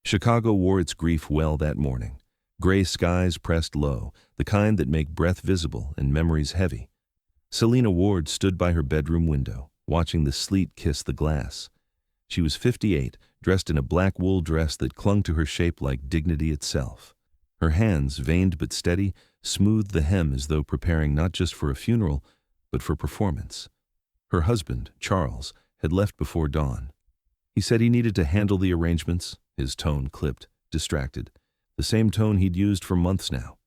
Chicago wore its grief well that morning. Gray skies pressed low, the kind that make breath visible and memories heavy. Selena Ward stood by her bedroom window, watching the sleet kiss the glass. She was 58, dressed in a black wool dress that clung to her shape like dignity itself. Her hands, veined but steady, smoothed the hem as though preparing not just for a funeral, but for performance. Her husband, Charles, had left before dawn. He said he needed to handle the arrangements, his tone clipped, distracted, the same tone he'd used for months now.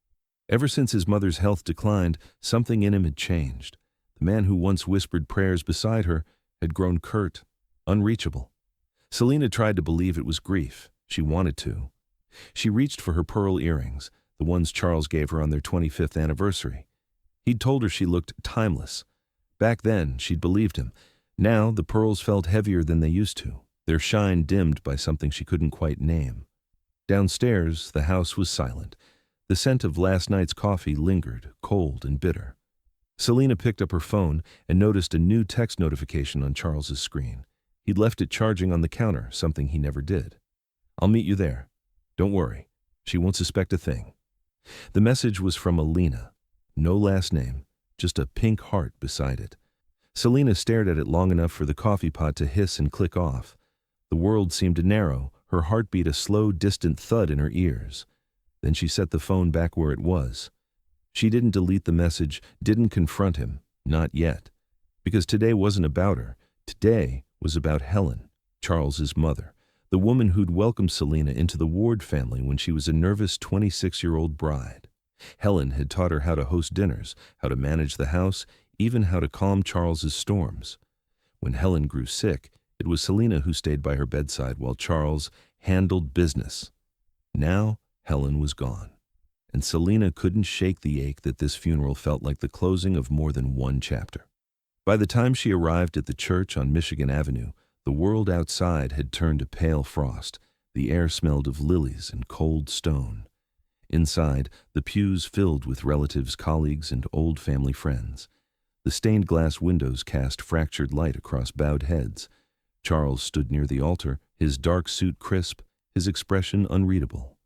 Ever since his mother's health declined, something in him had changed. The man who once whispered prayers beside her had grown curt, unreachable. Selena tried to believe it was grief. She wanted to. She reached for her pearl earrings, the ones Charles gave her on their 25th anniversary. He'd told her she looked timeless. Back then, she'd believed him. Now, the pearls felt heavier than they used to, their shine dimmed by something she couldn't quite name. Downstairs, the house was silent. The scent of last night's coffee lingered, cold and bitter. Selena picked up her phone and noticed a new text notification on Charles's screen. He'd left it charging on the counter, something he never did. "I'll meet you there. Don't worry. She won't suspect a thing." The message was from Alina. No last name, just a pink heart beside it. Selena stared at it long enough for the coffee pot to hiss and click off. The world seemed to narrow, her heartbeat a slow, distant thud in her ears. Then she set the phone back where it was. She didn't delete the message, didn't confront him, not yet. Because today wasn't about her. Today was about Helen, Charles's mother, the woman who'd welcomed Selena into the Ward family when she was a nervous 26-year-old bride. Helen had taught her how to host dinners, how to manage the house, even how to calm Charles's storms. When Helen grew sick, it was Selena who stayed by her bedside while Charles handled business. Now, Helen was gone, and Selena couldn't shake the ache that this funeral felt like the closing of more than one chapter. By the time she arrived at the church on Michigan Avenue, the world outside had turned to pale frost. The air smelled of lilies and cold stone. Inside, the pews filled with relatives, colleagues, and old family friends. The stained glass windows cast fractured light across bowed heads. Charles stood near the altar, his dark suit crisp, his expression unreadable.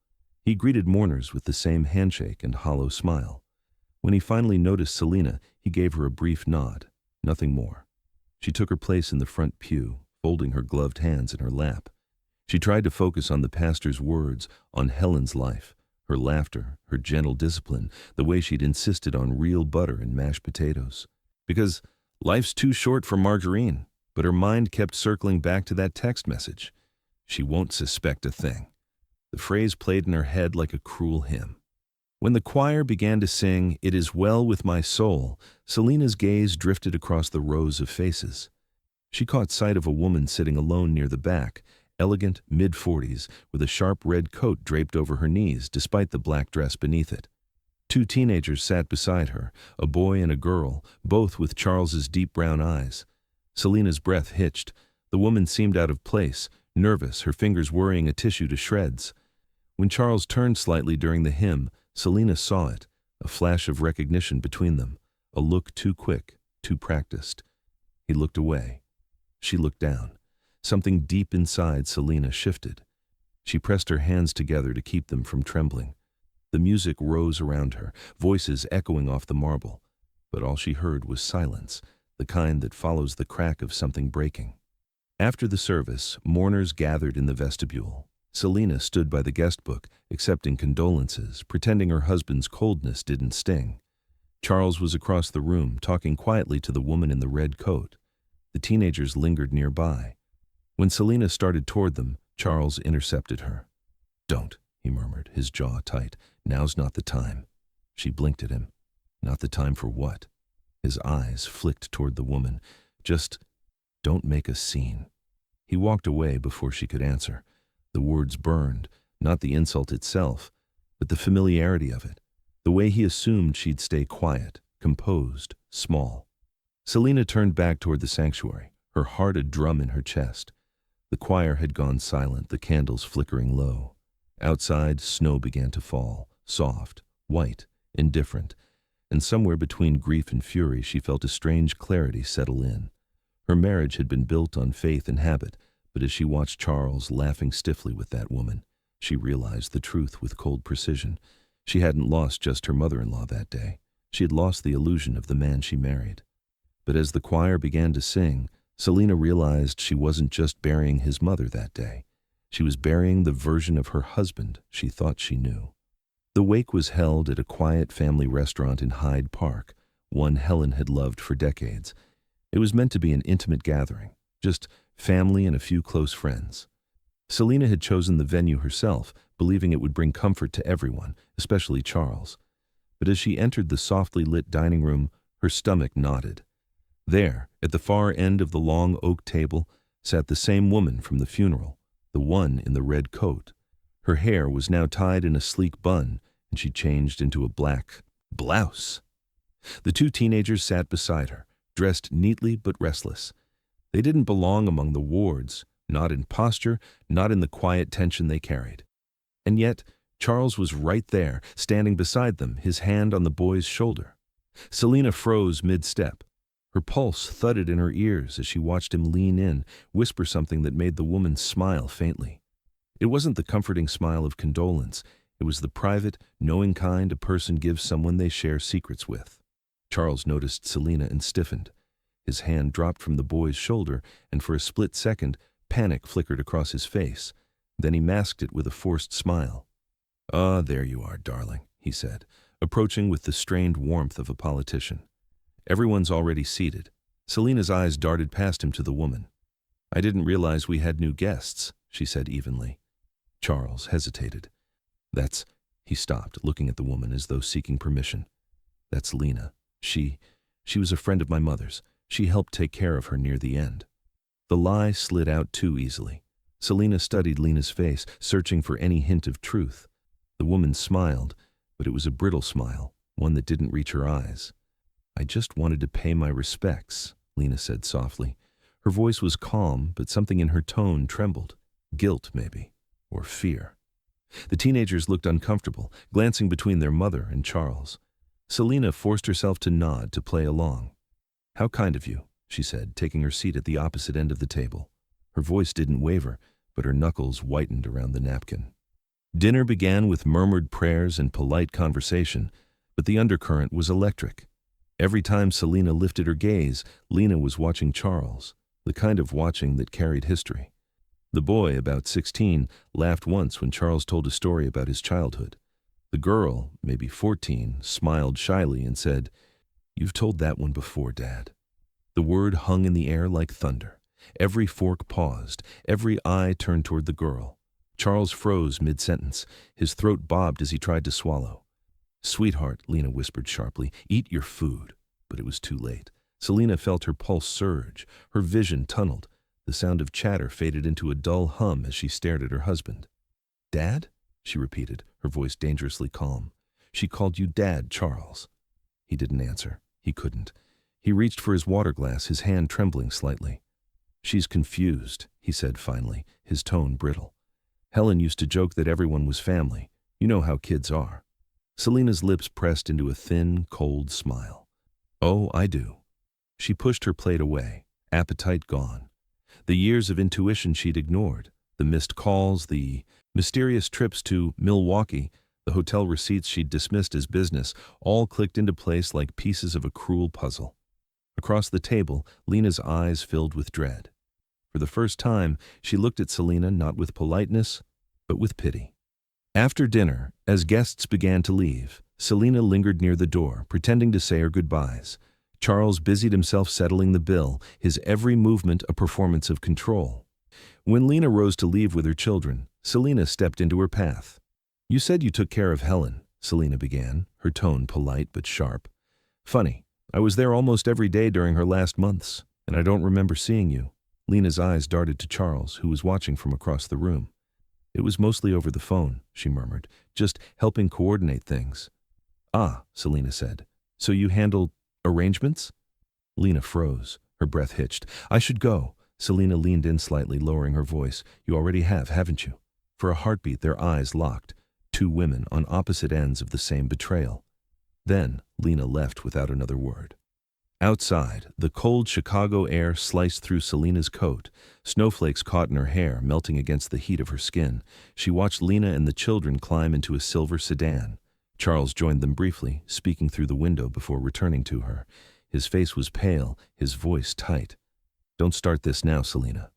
He greeted mourners with the same handshake and hollow smile. When he finally noticed Selena, he gave her a brief nod, nothing more. She took her place in the front pew, folding her gloved hands in her lap. She tried to focus on the pastor's words, on Helen's life, her laughter, her gentle discipline, the way she'd insisted on real butter and mashed potatoes. Because life's too short for margarine, but her mind kept circling back to that text message. She won't suspect a thing. The phrase played in her head like a cruel hymn. When the choir began to sing, "It is well with my soul," Selena's gaze drifted across the rows of faces. She caught sight of a woman sitting alone near the back, elegant, mid-40s, with a sharp red coat draped over her knees despite the black dress beneath it. Two teenagers sat beside her, a boy and a girl, both with Charles's deep brown eyes. Selena's breath hitched. The woman seemed out of place, nervous, her fingers worrying a tissue to shreds. When Charles turned slightly during the hymn, Selena saw it, a flash of recognition between them, a look too quick, too practiced. He looked away. She looked down. Something deep inside Selena shifted. She pressed her hands together to keep them from trembling. The music rose around her, voices echoing off the marble, but all she heard was silence, the kind that follows the crack of something breaking. After the service, mourners gathered in the vestibule. Selena stood by the guest book, accepting condolences, pretending her husband's coldness didn't sting. Charles was across the room, talking quietly to the woman in the red coat. The teenagers lingered nearby. When Selena started toward them, Charles intercepted her. "Don't," he murmured, his jaw tight. "Now's not the time." She blinked at him. "Not the time for what?" His eyes flicked toward the woman. "Just don't make a scene." He walked away before she could answer. The words burned, not the insult itself, but the familiarity of it, the way he assumed she'd stay quiet, composed, small. Selena turned back toward the sanctuary, her heart a drum in her chest. The choir had gone silent, the candles flickering low. Outside, snow began to fall, soft, white, indifferent, and somewhere between grief and fury she felt a strange clarity settle in. Her marriage had been built on faith and habit, but as she watched Charles laughing stiffly with that woman, She realized the truth with cold precision. She hadn't lost just her mother-in-law that day. She had lost the illusion of the man she married. But as the choir began to sing, Selena realized she wasn't just burying his mother that day. She was burying the version of her husband she thought she knew. The wake was held at a quiet family restaurant in Hyde Park, one Helen had loved for decades. It was meant to be an intimate gathering, just family and a few close friends. Selena had chosen the venue herself, believing it would bring comfort to everyone, especially Charles. But as she entered the softly lit dining room, her stomach knotted. There, at the far end of the long oak table, sat the same woman from the funeral, the one in the red coat. Her hair was now tied in a sleek bun, and she changed into a black blouse. The two teenagers sat beside her, dressed neatly but restless. They didn't belong among the Wards, not in posture, not in the quiet tension they carried. And yet, Charles was right there, standing beside them, his hand on the boy's shoulder. Selena froze mid-step. Her pulse thudded in her ears as she watched him lean in, whisper something that made the woman smile faintly. It wasn't the comforting smile of condolence. It was the private, knowing kind a person gives someone they share secrets with. Charles noticed Selena and stiffened. His hand dropped from the boy's shoulder, and for a split second, panic flickered across his face. Then he masked it with a forced smile. "Ah, there you are, darling," he said, approaching with the strained warmth of a politician. "Everyone's already seated." Selena's eyes darted past him to the woman. "I didn't realize we had new guests," she said evenly. Charles hesitated. He stopped, looking at the woman as though seeking permission. "That's Lena. She was a friend of my mother's. She helped take care of her near the end." The lie slid out too easily. Selena studied Lena's face, searching for any hint of truth. The woman smiled, but it was a brittle smile, one that didn't reach her eyes. "I just wanted to pay my respects," Lena said softly. Her voice was calm, but something in her tone trembled. Guilt, maybe, or fear. The teenagers looked uncomfortable, glancing between their mother and Charles. Selena forced herself to nod to play along. "How kind of you," she said, taking her seat at the opposite end of the table. Her voice didn't waver, but her knuckles whitened around the napkin. Dinner began with murmured prayers and polite conversation, but the undercurrent was electric. Every time Selena lifted her gaze, Lena was watching Charles, the kind of watching that carried history. The boy, about 16, laughed once when Charles told a story about his childhood. The girl, maybe 14, smiled shyly and said, "You've told that one before, Dad." The word hung in the air like thunder. Every fork paused, every eye turned toward the girl. Charles froze mid-sentence. His throat bobbed as he tried to swallow. "Sweetheart," Lena whispered sharply, "eat your food." But it was too late. Selena felt her pulse surge. Her vision tunneled. The sound of chatter faded into a dull hum as she stared at her husband. "Dad?" she repeated, her voice dangerously calm. "She called you Dad, Charles." He didn't answer. He couldn't. He reached for his water glass, his hand trembling slightly. "She's confused," he said finally, his tone brittle. "Helen used to joke that everyone was family. You know how kids are." Selena's lips pressed into a thin, cold smile. "Oh, I do." She pushed her plate away, appetite gone. The years of intuition she'd ignored, the missed calls, the mysterious trips to Milwaukee, the hotel receipts she'd dismissed as business, all clicked into place like pieces of a cruel puzzle. Across the table, Lena's eyes filled with dread. For the first time, she looked at Selena not with politeness, but with pity. After dinner, as guests began to leave, Selena lingered near the door, pretending to say her goodbyes. Charles busied himself settling the bill, his every movement a performance of control. When Lena rose to leave with her children, Selena stepped into her path. "You said you took care of Helen," Selena began, her tone polite but sharp. "Funny, I was there almost every day during her last months, and I don't remember seeing you." Lena's eyes darted to Charles, who was watching from across the room. "It was mostly over the phone," she murmured, "just helping coordinate things." "Ah," Selena said. "So you handled arrangements?" Lena froze. Her breath hitched. "I should go." Selena leaned in slightly, lowering her voice. "You already have, haven't you?" For a heartbeat, their eyes locked. Two women on opposite ends of the same betrayal. Then Lena left without another word. Outside, the cold Chicago air sliced through Selena's coat. Snowflakes caught in her hair, melting against the heat of her skin. She watched Lena and the children climb into a silver sedan. Charles joined them briefly, speaking through the window before returning to her. His face was pale, his voice tight. "Don't start this now, Selena."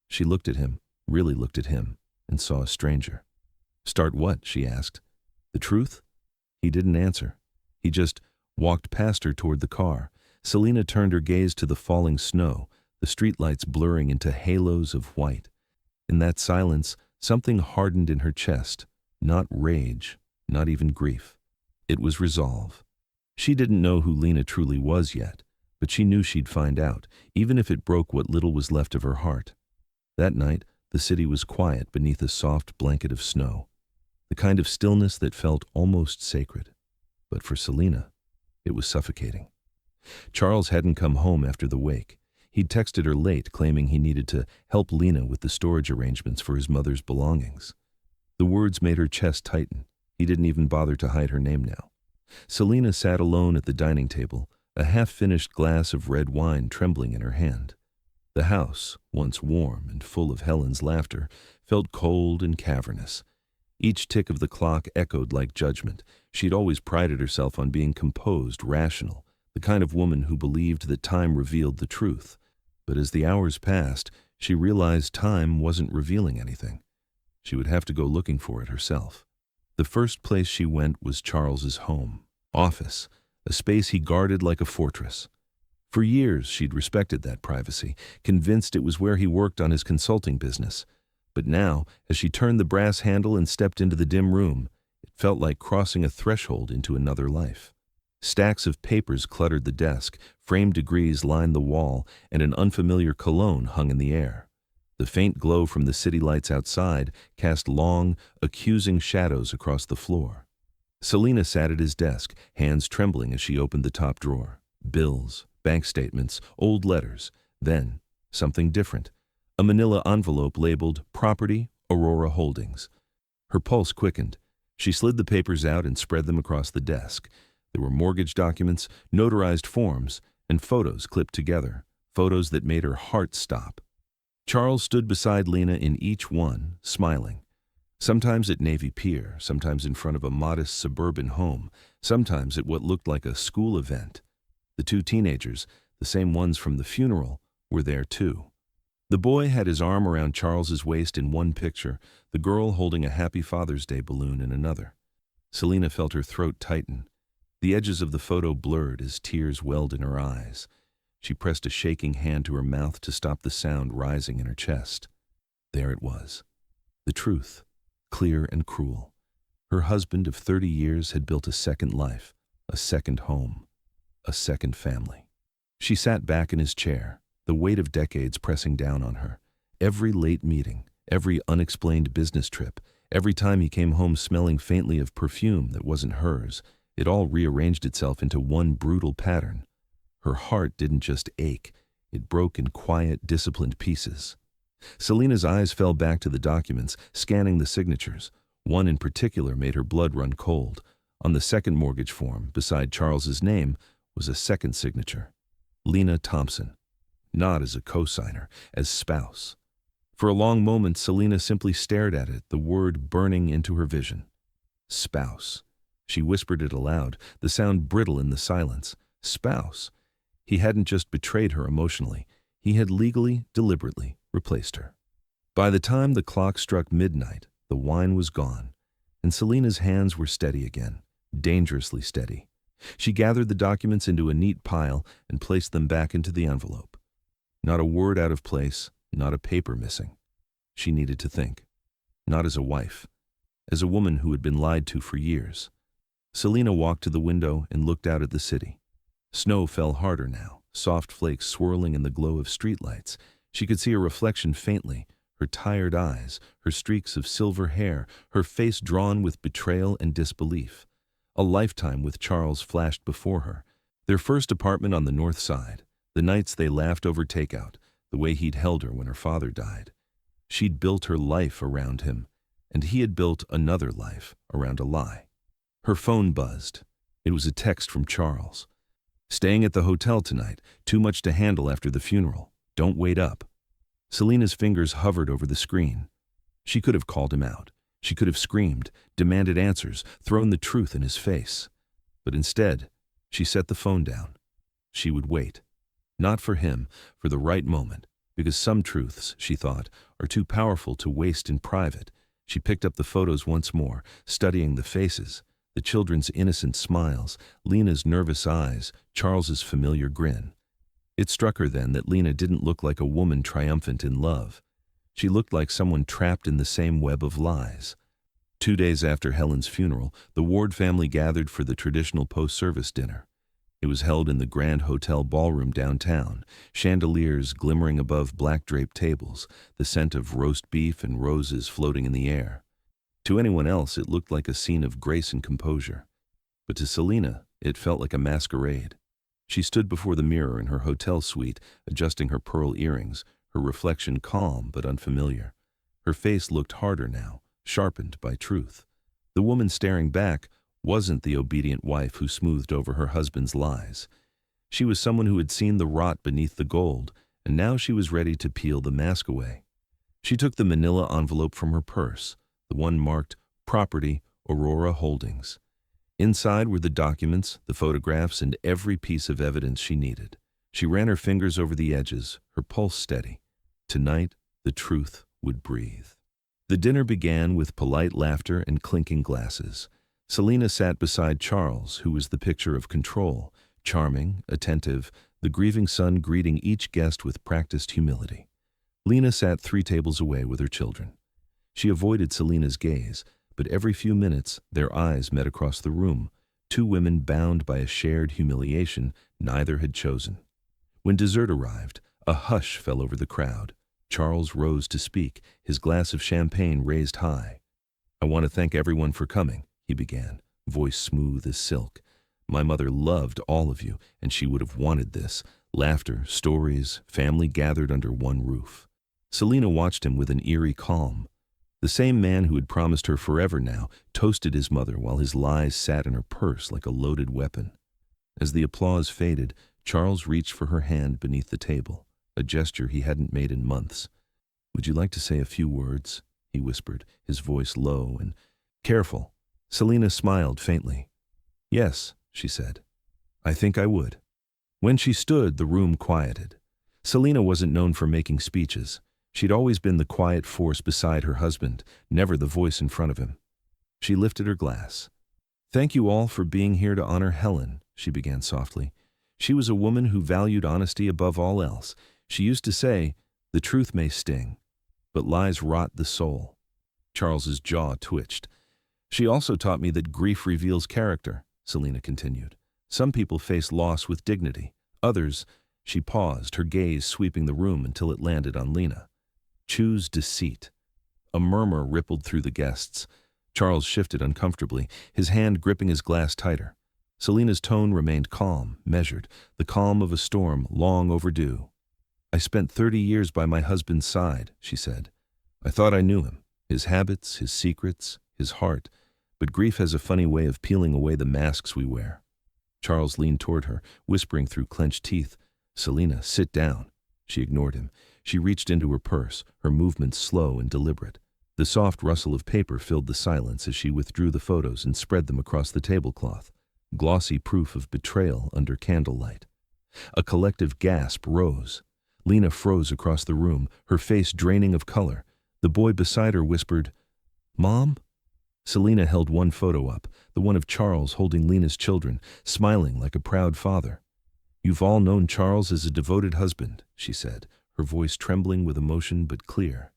She looked at him, really looked at him, and saw a stranger. "Start what?" she asked. "The truth?" He didn't answer. He just walked past her toward the car. Selena turned her gaze to the falling snow, the streetlights blurring into halos of white. In that silence, something hardened in her chest. Not rage, not even grief. It was resolve. She didn't know who Lena truly was yet, but she knew she'd find out, even if it broke what little was left of her heart. That night, the city was quiet beneath a soft blanket of snow, the kind of stillness that felt almost sacred. But for Selena, it was suffocating. Charles hadn't come home after the wake. He'd texted her late, claiming he needed to help Lena with the storage arrangements for his mother's belongings. The words made her chest tighten. He didn't even bother to hide her name now. Selena sat alone at the dining table, a half-finished glass of red wine trembling in her hand. The house, once warm and full of Helen's laughter, felt cold and cavernous. Each tick of the clock echoed like judgment. She'd always prided herself on being composed, rational, the kind of woman who believed that time revealed the truth. But as the hours passed, she realized time wasn't revealing anything. She would have to go looking for it herself. The first place she went was Charles's home, office, a space he guarded like a fortress. For years, she'd respected that privacy, convinced it was where he worked on his consulting business. But now, as she turned the brass handle and stepped into the dim room, it felt like crossing a threshold into another life. Stacks of papers cluttered the desk, framed degrees lined the wall, and an unfamiliar cologne hung in the air. The faint glow from the city lights outside cast long, accusing shadows across the floor. Selena sat at his desk, hands trembling as she opened the top drawer. Bills, bank statements, old letters. Then, something different. A manila envelope labeled Property, Aurora Holdings. Her pulse quickened. She slid the papers out and spread them across the desk. There were mortgage documents, notarized forms, and photos clipped together, photos that made her heart stop. Charles stood beside Lena in each one, smiling. Sometimes at Navy Pier, sometimes in front of a modest suburban home, sometimes at what looked like a school event. The two teenagers, the same ones from the funeral, were there too. The boy had his arm around Charles's waist in one picture, the girl holding a Happy Father's Day balloon in another. Selena felt her throat tighten. The edges of the photo blurred as tears welled in her eyes. She pressed a shaking hand to her mouth to stop the sound rising in her chest. There it was. The truth, clear and cruel. Her husband of 30 years had built a second life, a second home, a second family. She sat back in his chair, the weight of decades pressing down on her. Every late meeting, every unexplained business trip, every time he came home smelling faintly of perfume that wasn't hers, it all rearranged itself into one brutal pattern. Her heart didn't just ache, it broke in quiet, disciplined pieces. Selena's eyes fell back to the documents, scanning the signatures. One in particular made her blood run cold. On the second mortgage form, beside Charles's name, was a second signature. Lena Thompson. Not as a co-signer, as spouse. For a long moment, Selena simply stared at it, the word burning into her vision. Spouse. She whispered it aloud, the sound brittle in the silence. Spouse. He hadn't just betrayed her emotionally. He had legally, deliberately replaced her. By the time the clock struck midnight, the wine was gone, and Selena's hands were steady again, dangerously steady. She gathered the documents into a neat pile and placed them back into the envelope. Not a word out of place, not a paper missing. She needed to think. Not as a wife, as a woman who had been lied to for years. Selena walked to the window and looked out at the city. Snow fell harder now, soft flakes swirling in the glow of streetlights. She could see her reflection faintly, her tired eyes, her streaks of silver hair, her face drawn with betrayal and disbelief. A lifetime with Charles flashed before her. Their first apartment on the north side, the nights they laughed over takeout, the way he'd held her when her father died. She'd built her life around him, and he had built another life around a lie. Her phone buzzed. It was a text from Charles. Staying at the hotel tonight. Too much to handle after the funeral. Don't wait up. Selena's fingers hovered over the screen. She could have called him out. She could have screamed, demanded answers, thrown the truth in his face. But instead, she set the phone down. She would wait. Not for him, for the right moment, because some truths, she thought, are too powerful to waste in private. She picked up the photos once more, studying the faces, the children's innocent smiles, Lena's nervous eyes, Charles's familiar grin. It struck her then that Lena didn't look like a woman triumphant in love. She looked like someone trapped in the same web of lies. 2 days after Helen's funeral, the Ward family gathered for the traditional post-service dinner. It was held in the Grand Hotel ballroom downtown, chandeliers glimmering above black-draped tables, the scent of roast beef and roses floating in the air. To anyone else, it looked like a scene of grace and composure. But to Selena, it felt like a masquerade. She stood before the mirror in her hotel suite, adjusting her pearl earrings, her reflection calm but unfamiliar. Her face looked harder now, sharpened by truth. The woman staring back wasn't the obedient wife who smoothed over her husband's lies. She was someone who had seen the rot beneath the gold, and now she was ready to peel the mask away. She took the manila envelope from her purse, the one marked Property Aurora Holdings. Inside were the documents, the photographs, and every piece of evidence she needed. She ran her fingers over the edges, her pulse steady. Tonight, the truth would breathe. The dinner began with polite laughter and clinking glasses. Selena sat beside Charles, who was the picture of control, charming, attentive, the grieving son greeting each guest with practiced humility. Lena sat 3 tables away with her children. She avoided Selena's gaze, but every few minutes their eyes met across the room, 2 women bound by a shared humiliation neither had chosen. When dessert arrived, a hush fell over the crowd. Charles rose to speak, his glass of champagne raised high. "I want to thank everyone for coming," he began, voice smooth as silk. "My mother loved all of you, and she would have wanted this. Laughter, stories, family gathered under one roof." Selena watched him with an eerie calm. The same man who had promised her forever now toasted his mother while his lies sat in her purse like a loaded weapon. As the applause faded, Charles reached for her hand beneath the table, a gesture he hadn't made in months. "Would you like to say a few words?" he whispered, his voice low and careful. Selena smiled faintly. "Yes," she said. "I think I would." When she stood, the room quieted. Selena wasn't known for making speeches. She'd always been the quiet force beside her husband, never the voice in front of him. She lifted her glass. "Thank you all for being here to honor Helen," she began softly. "She was a woman who valued honesty above all else. She used to say, 'The truth may sting, but lies rot the soul.'" Charles's jaw twitched. "She also taught me that grief reveals character," Selena continued. "Some people face loss with dignity. Others—" She paused, her gaze sweeping the room until it landed on Lena. "Choose deceit." A murmur rippled through the guests. Charles shifted uncomfortably, his hand gripping his glass tighter. Selena's tone remained calm, measured, the calm of a storm long overdue. "I spent 30 years by my husband's side," she said. "I thought I knew him, his habits, his secrets, his heart, but grief has a funny way of peeling away the masks we wear." Charles leaned toward her, whispering through clenched teeth, "Selena, sit down." She ignored him. She reached into her purse, her movements slow and deliberate. The soft rustle of paper filled the silence as she withdrew the photos and spread them across the tablecloth, glossy proof of betrayal under candlelight. A collective gasp rose. Lena froze across the room, her face draining of color. The boy beside her whispered, "Mom?" Selena held one photo up, the one of Charles holding Lena's children, smiling like a proud father. "You've all known Charles as a devoted husband," she said, her voice trembling with emotion but clear.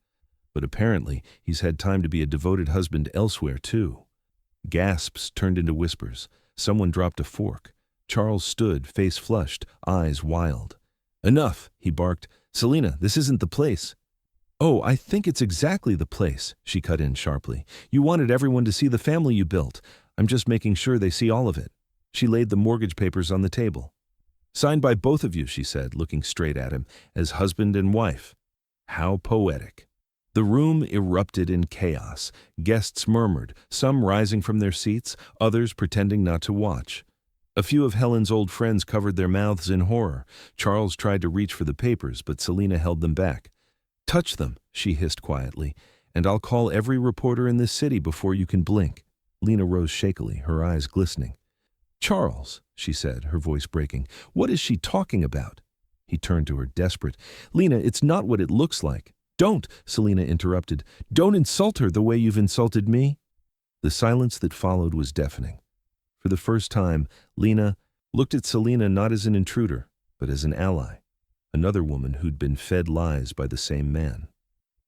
"But apparently he's had time to be a devoted husband elsewhere too." Gasps turned into whispers. Someone dropped a fork. Charles stood, face flushed, eyes wild. "Enough," he barked. "Selena, this isn't the place." "Oh, I think it's exactly the place," she cut in sharply. "You wanted everyone to see the family you built. I'm just making sure they see all of it." She laid the mortgage papers on the table. "Signed by both of you," she said, looking straight at him, "as husband and wife." How poetic. The room erupted in chaos. Guests murmured, some rising from their seats, others pretending not to watch. A few of Helen's old friends covered their mouths in horror. Charles tried to reach for the papers, but Selena held them back. "Touch them," she hissed quietly, "and I'll call every reporter in this city before you can blink." Lena rose shakily, her eyes glistening. "Charles," she said, her voice breaking, "what is she talking about?" He turned to her, desperate. "Lena, it's not what it looks like." "Don't," Selena interrupted. "Don't insult her the way you've insulted me." The silence that followed was deafening. For the first time, Lena looked at Selena not as an intruder, but as an ally, another woman who'd been fed lies by the same man.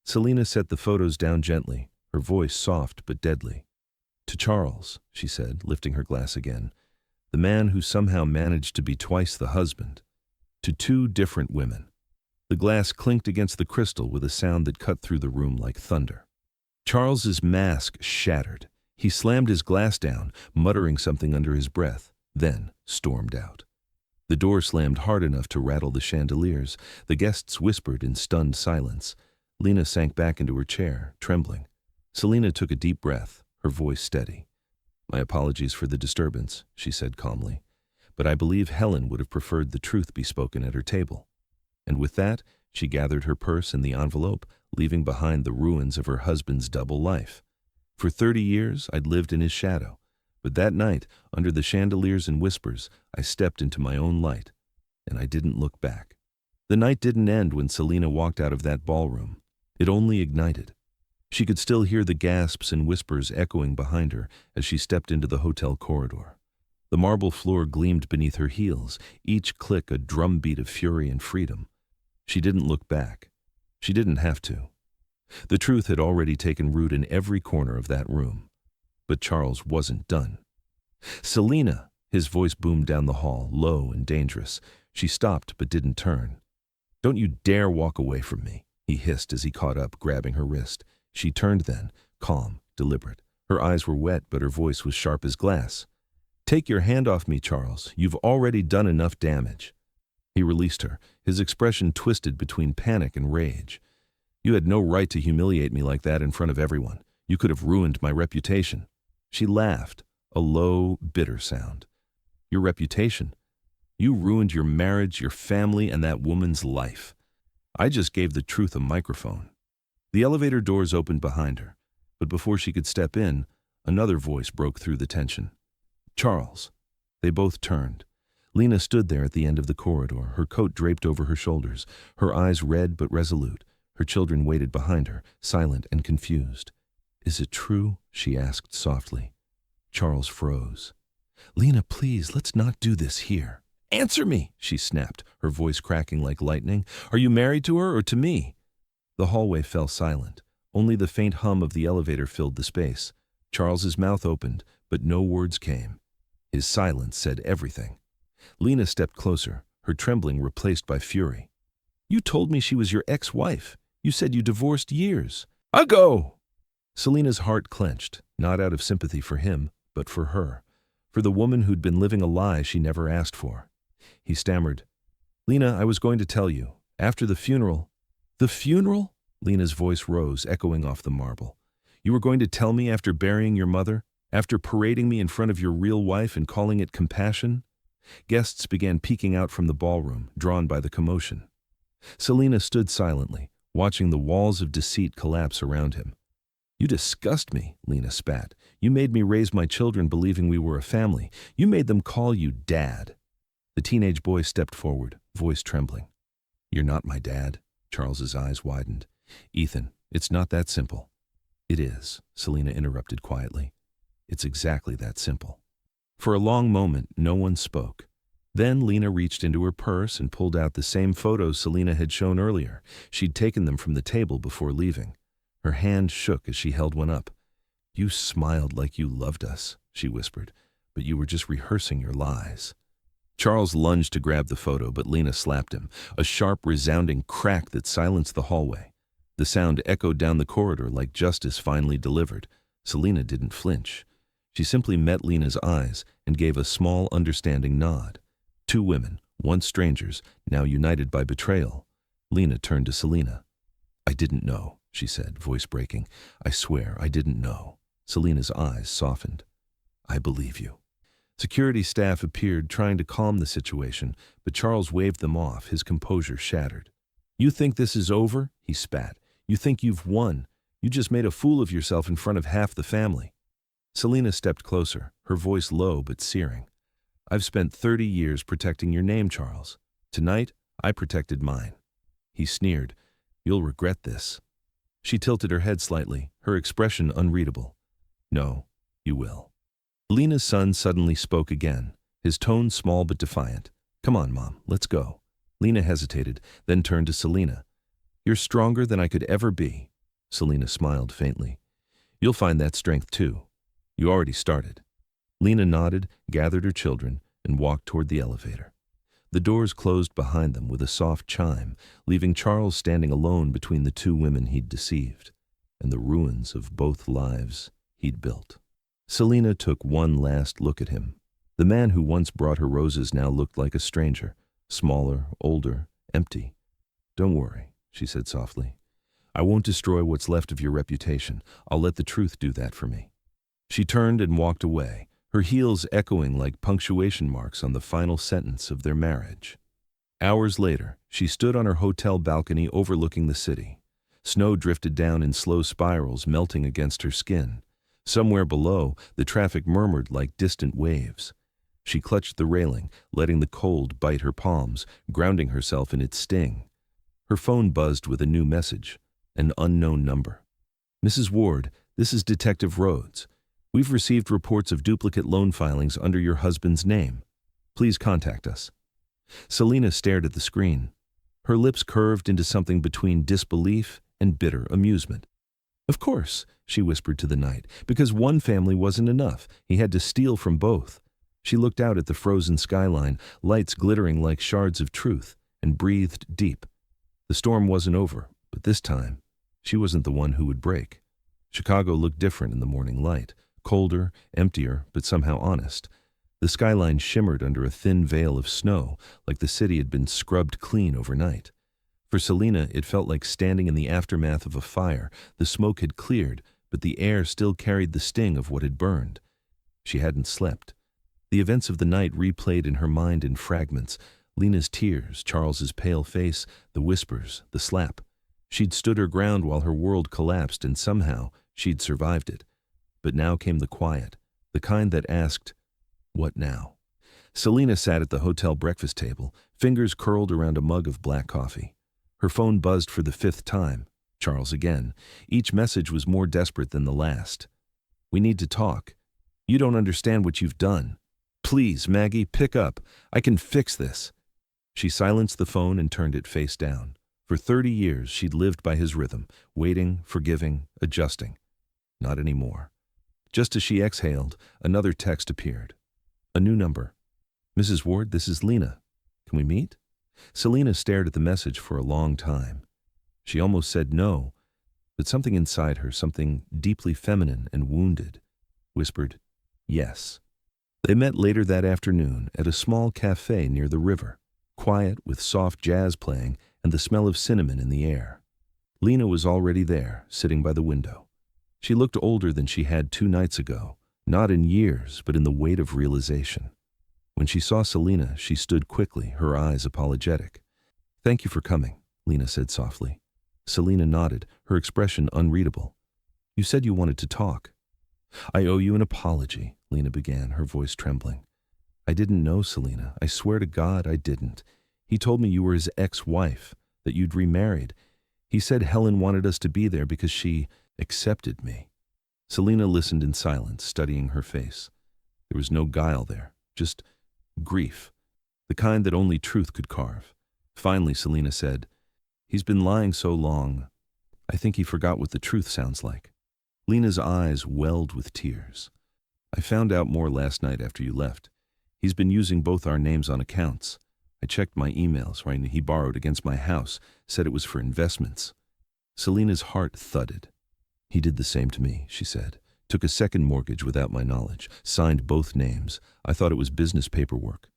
Selena set the photos down gently, her voice soft but deadly. "To Charles," she said, lifting her glass again, "the man who somehow managed to be twice the husband. To two different women." The glass clinked against the crystal with a sound that cut through the room like thunder. Charles's mask shattered. He slammed his glass down, muttering something under his breath, then stormed out. The door slammed hard enough to rattle the chandeliers. The guests whispered in stunned silence. Lena sank back into her chair, trembling. Selena took a deep breath, her voice steady. "My apologies for the disturbance," she said calmly, "but I believe Helen would have preferred the truth be spoken at her table." And with that, she gathered her purse and the envelope, leaving behind the ruins of her husband's double life. For 30 years, I'd lived in his shadow, but that night, under the chandeliers and whispers, I stepped into my own light, and I didn't look back. The night didn't end when Selena walked out of that ballroom. It only ignited. She could still hear the gasps and whispers echoing behind her as she stepped into the hotel corridor. The marble floor gleamed beneath her heels, each click a drumbeat of fury and freedom. She didn't look back. She didn't have to. The truth had already taken root in every corner of that room. But Charles wasn't done. "Selena!" His voice boomed down the hall, low and dangerous. She stopped but didn't turn. "Don't you dare walk away from me," he hissed as he caught up, grabbing her wrist. She turned then, calm, deliberate. Her eyes were wet, but her voice was sharp as glass. "Take your hand off me, Charles. You've already done enough damage." He released her, his expression twisted between panic and rage. "You had no right to humiliate me like that in front of everyone. You could have ruined my reputation." She laughed, a low, bitter sound. "Your reputation? You ruined your marriage, your family, and that woman's life. I just gave the truth a microphone." The elevator doors opened behind her, but before she could step in, another voice broke through the tension. "Charles." They both turned. Lena stood there at the end of the corridor, her coat draped over her shoulders, her eyes red but resolute. Her children waited behind her, silent and confused. "Is it true?" she asked softly. Charles froze. "Lena, please, let's not do this here." "Answer me," she snapped, her voice cracking like lightning. "Are you married to her or to me?" The hallway fell silent. Only the faint hum of the elevator filled the space. Charles's mouth opened, but no words came. His silence said everything. Lena stepped closer, her trembling replaced by fury. "You told me she was your ex-wife. You said you divorced years ago." Selena's heart clenched, not out of sympathy for him, but for her, for the woman who'd been living a lie she never asked for. He stammered, "Lena, I was going to tell you. After the funeral—" "The funeral?" Lena's voice rose, echoing off the marble. "You were going to tell me after burying your mother? After parading me in front of your real wife and calling it compassion?" Guests began peeking out from the ballroom, drawn by the commotion. Selena stood silently, watching the walls of deceit collapse around him. "You disgust me," Lena spat. "You made me raise my children believing we were a family. You made them call you Dad." The teenage boy stepped forward, voice trembling. "You're not my dad." Charles's eyes widened. "Ethan, it's not that simple." "It is," Selena interrupted quietly. "It's exactly that simple." For a long moment, no one spoke. Then Lena reached into her purse and pulled out the same photos Selena had shown earlier. She'd taken them from the table before leaving. Her hand shook as she held one up. "You smiled like you loved us," she whispered, "but you were just rehearsing your lies." Charles lunged to grab the photo, but Lena slapped him, a sharp, resounding crack that silenced the hallway. The sound echoed down the corridor like justice finally delivered. Selena didn't flinch. She simply met Lena's eyes and gave a small, understanding nod. Two women, once strangers, now united by betrayal. Lena turned to Selena. "I didn't know," she said, voice breaking. "I swear I didn't know." Selena's eyes softened. "I believe you." Security staff appeared, trying to calm the situation, but Charles waved them off, his composure shattered. "You think this is over?" he spat. "You think you've won? You just made a fool of yourself in front of half the family." Selena stepped closer, her voice low but searing. "I've spent 30 years protecting your name, Charles. Tonight, I protected mine." He sneered. "You'll regret this." She tilted her head slightly, her expression unreadable. "No, you will." Lena's son suddenly spoke again, his tone small but defiant. "Come on, Mom, let's go." Lena hesitated, then turned to Selena. "You're stronger than I could ever be." Selena smiled faintly. "You'll find that strength too. You already started." Lena nodded, gathered her children, and walked toward the elevator. The doors closed behind them with a soft chime, leaving Charles standing alone between the two women he'd deceived, and the ruins of both lives he'd built. Selena took one last look at him. The man who once brought her roses now looked like a stranger, smaller, older, empty. "Don't worry," she said softly. "I won't destroy what's left of your reputation. I'll let the truth do that for me." She turned and walked away, her heels echoing like punctuation marks on the final sentence of their marriage. Hours later, she stood on her hotel balcony overlooking the city. Snow drifted down in slow spirals, melting against her skin. Somewhere below, the traffic murmured like distant waves. She clutched the railing, letting the cold bite her palms, grounding herself in its sting. Her phone buzzed with a new message, an unknown number. "Mrs. Ward, this is Detective Rhodes. We've received reports of duplicate loan filings under your husband's name. Please contact us." Selena stared at the screen. Her lips curved into something between disbelief and bitter amusement. "Of course," she whispered to the night, "because one family wasn't enough. He had to steal from both." She looked out at the frozen skyline, lights glittering like shards of truth, and breathed deep. The storm wasn't over, but this time, she wasn't the one who would break. Chicago looked different in the morning light, colder, emptier, but somehow honest. The skyline shimmered under a thin veil of snow, like the city had been scrubbed clean overnight. For Selena, it felt like standing in the aftermath of a fire. The smoke had cleared, but the air still carried the sting of what had burned. She hadn't slept. The events of the night replayed in her mind in fragments. Lena's tears, Charles's pale face, the whispers, the slap. She'd stood her ground while her world collapsed, and somehow she'd survived it. But now came the quiet, the kind that asked, "What now?" Selena sat at the hotel breakfast table, fingers curled around a mug of black coffee. Her phone buzzed for the 5th time. Charles again. Each message was more desperate than the last. "We need to talk. You don't understand what you've done. Please, Maggie, pick up. I can fix this." She silenced the phone and turned it face down. For 30 years, she'd lived by his rhythm, waiting, forgiving, adjusting. Not anymore. Just as she exhaled, another text appeared. A new number. "Mrs. Ward, this is Lena. Can we meet?" Selena stared at the message for a long time. She almost said no, but something inside her, something deeply feminine and wounded, whispered, yes. They met later that afternoon at a small cafe near the river, quiet with soft jazz playing and the smell of cinnamon in the air. Lena was already there, sitting by the window. She looked older than she had 2 nights ago, not in years, but in the weight of realization. When she saw Selena, she stood quickly, her eyes apologetic. "Thank you for coming," Lena said softly. Selena nodded, her expression unreadable. "You said you wanted to talk." "I owe you an apology," Lena began, her voice trembling. "I didn't know, Selena. I swear to God I didn't. He told me you were his ex-wife, that you'd remarried. He said Helen wanted us to be there because she accepted me." Selena listened in silence, studying her face. There was no guile there, just grief, the kind that only truth could carve. Finally, Selena said, "He's been lying so long, I think he forgot what the truth sounds like." Lena's eyes welled with tears. "I found out more last night after you left. He's been using both our names on accounts. I checked my emails, right? He borrowed against my house, said it was for investments." Selena's heart thudded. "He did the same to me," she said. "Took a second mortgage without my knowledge, signed both names. I thought it was business paperwork."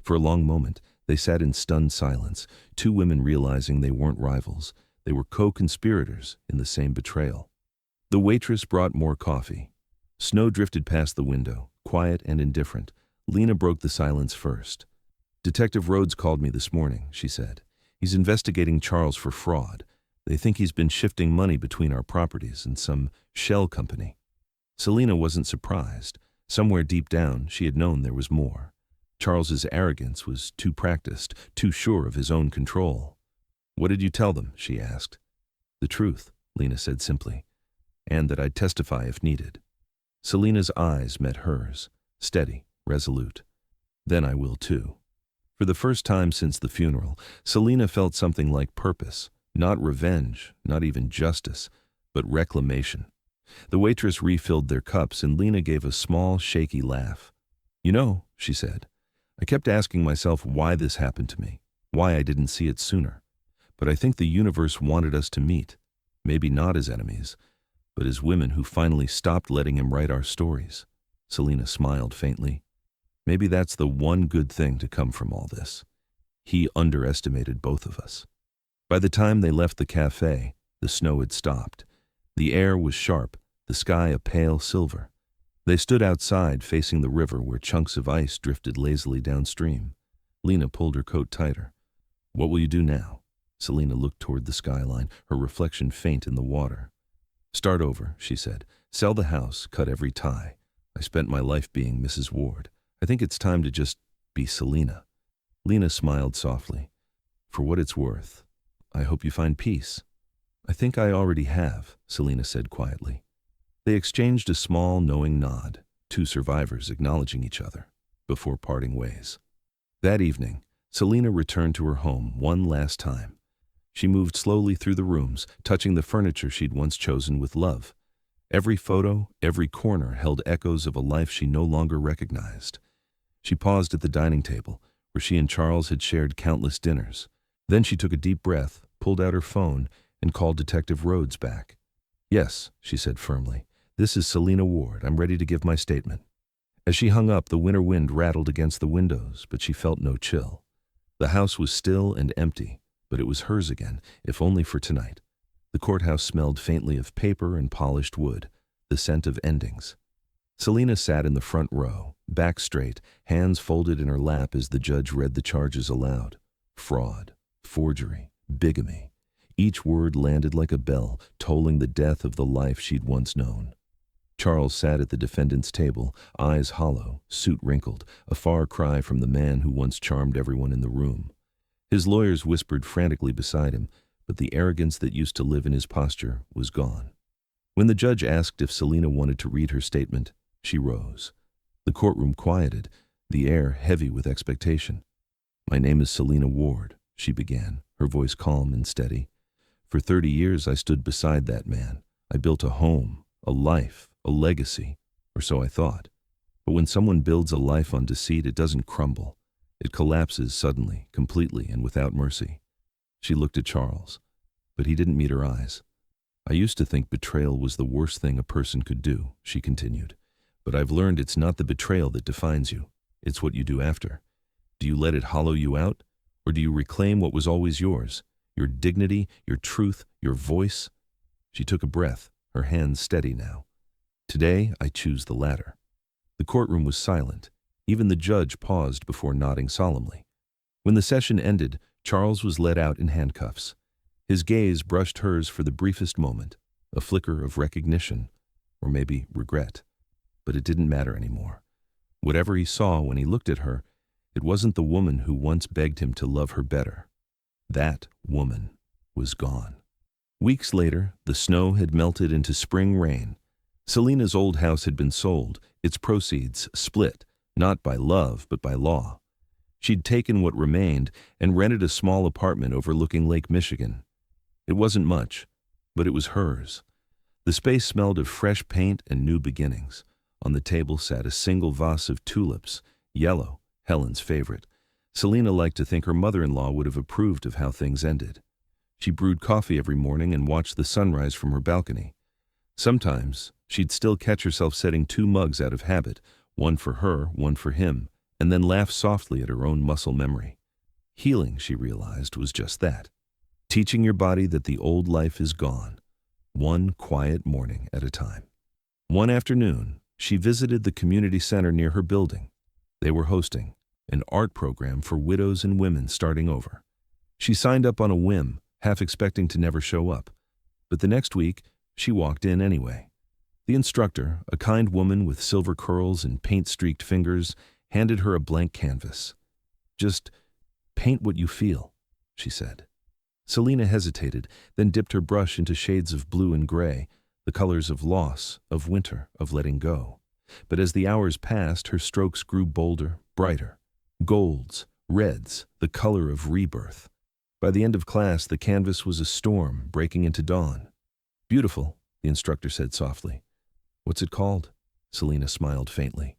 For a long moment, they sat in stunned silence, 2 women realizing they weren't rivals. They were co-conspirators in the same betrayal. The waitress brought more coffee. Snow drifted past the window, quiet and indifferent. Lena broke the silence first. "Detective Rhodes called me this morning," she said. "He's investigating Charles for fraud. They think he's been shifting money between our properties and some shell company." Selena wasn't surprised. Somewhere deep down, she had known there was more. Charles's arrogance was too practiced, too sure of his own control. "What did you tell them?" she asked. "The truth," Lena said simply, "and that I'd testify if needed." Selena's eyes met hers, steady, resolute. "Then I will too." For the first time since the funeral, Selena felt something like purpose, not revenge, not even justice, but reclamation. The waitress refilled their cups and Lena gave a small, shaky laugh. "You know," she said, "I kept asking myself why this happened to me, why I didn't see it sooner. But I think the universe wanted us to meet, maybe not as enemies, but as women who finally stopped letting him write our stories." Selena smiled faintly. "Maybe that's the one good thing to come from all this. He underestimated both of us." By the time they left the cafe, the snow had stopped. The air was sharp, the sky a pale silver. They stood outside facing the river where chunks of ice drifted lazily downstream. Lena pulled her coat tighter. "What will you do now?" Selena looked toward the skyline, her reflection faint in the water. "Start over," she said. "Sell the house, cut every tie. I spent my life being Mrs. Ward. I think it's time to just be Selena." Lena smiled softly. "For what it's worth, I hope you find peace." "I think I already have," Selena said quietly. They exchanged a small, knowing nod, two survivors acknowledging each other, before parting ways. That evening, Selena returned to her home one last time. She moved slowly through the rooms, touching the furniture she'd once chosen with love. Every photo, every corner held echoes of a life she no longer recognized. She paused at the dining table, where she and Charles had shared countless dinners. Then she took a deep breath, pulled out her phone, and called Detective Rhodes back. "Yes," she said firmly. "This is Selena Ward. I'm ready to give my statement." As she hung up, the winter wind rattled against the windows, but she felt no chill. The house was still and empty, but it was hers again, if only for tonight. The courthouse smelled faintly of paper and polished wood, the scent of endings. Selena sat in the front row, back straight, hands folded in her lap as the judge read the charges aloud. Fraud, forgery, bigamy. Each word landed like a bell, tolling the death of the life she'd once known. Charles sat at the defendant's table, eyes hollow, suit wrinkled, a far cry from the man who once charmed everyone in the room. His lawyers whispered frantically beside him, but the arrogance that used to live in his posture was gone. When the judge asked if Selena wanted to read her statement, she rose. The courtroom quieted, the air heavy with expectation. "My name is Selena Ward," she began, her voice calm and steady. "For 30 years I stood beside that man. I built a home, a life, a legacy, or so I thought. But when someone builds a life on deceit, it doesn't crumble. It collapses suddenly, completely, and without mercy." She looked at Charles, but he didn't meet her eyes. "I used to think betrayal was the worst thing a person could do," she continued. "But I've learned it's not the betrayal that defines you. It's what you do after. Do you let it hollow you out? Or do you reclaim what was always yours? Your dignity, your truth, your voice?" She took a breath, her hands steady now. "Today, I choose the latter." The courtroom was silent. Even the judge paused before nodding solemnly. When the session ended, Charles was led out in handcuffs. His gaze brushed hers for the briefest moment, a flicker of recognition, or maybe regret. But it didn't matter anymore. Whatever he saw when he looked at her, it wasn't the woman who once begged him to love her better. That woman was gone. Weeks later, the snow had melted into spring rain. Selena's old house had been sold, its proceeds split, not by love, but by law. She'd taken what remained and rented a small apartment overlooking Lake Michigan. It wasn't much, but it was hers. The space smelled of fresh paint and new beginnings. On the table sat a single vase of tulips, yellow, Helen's favorite. Selena liked to think her mother-in-law would have approved of how things ended. She brewed coffee every morning and watched the sunrise from her balcony. Sometimes, she'd still catch herself setting 2 mugs out of habit, one for her, one for him, and then laugh softly at her own muscle memory. Healing, she realized, was just that. Teaching your body that the old life is gone, one quiet morning at a time. One afternoon, she visited the community center near her building. They were hosting an art program for widows and women starting over. She signed up on a whim, half expecting to never show up. But the next week, she walked in anyway. The instructor, a kind woman with silver curls and paint-streaked fingers, handed her a blank canvas. "Just paint what you feel," she said. Selena hesitated, then dipped her brush into shades of blue and gray, the colors of loss, of winter, of letting go. But as the hours passed, her strokes grew bolder, brighter. Golds, reds, the color of rebirth. By the end of class, the canvas was a storm breaking into dawn. "Beautiful," the instructor said softly. "What's it called?" Selena smiled faintly.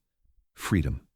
"Freedom."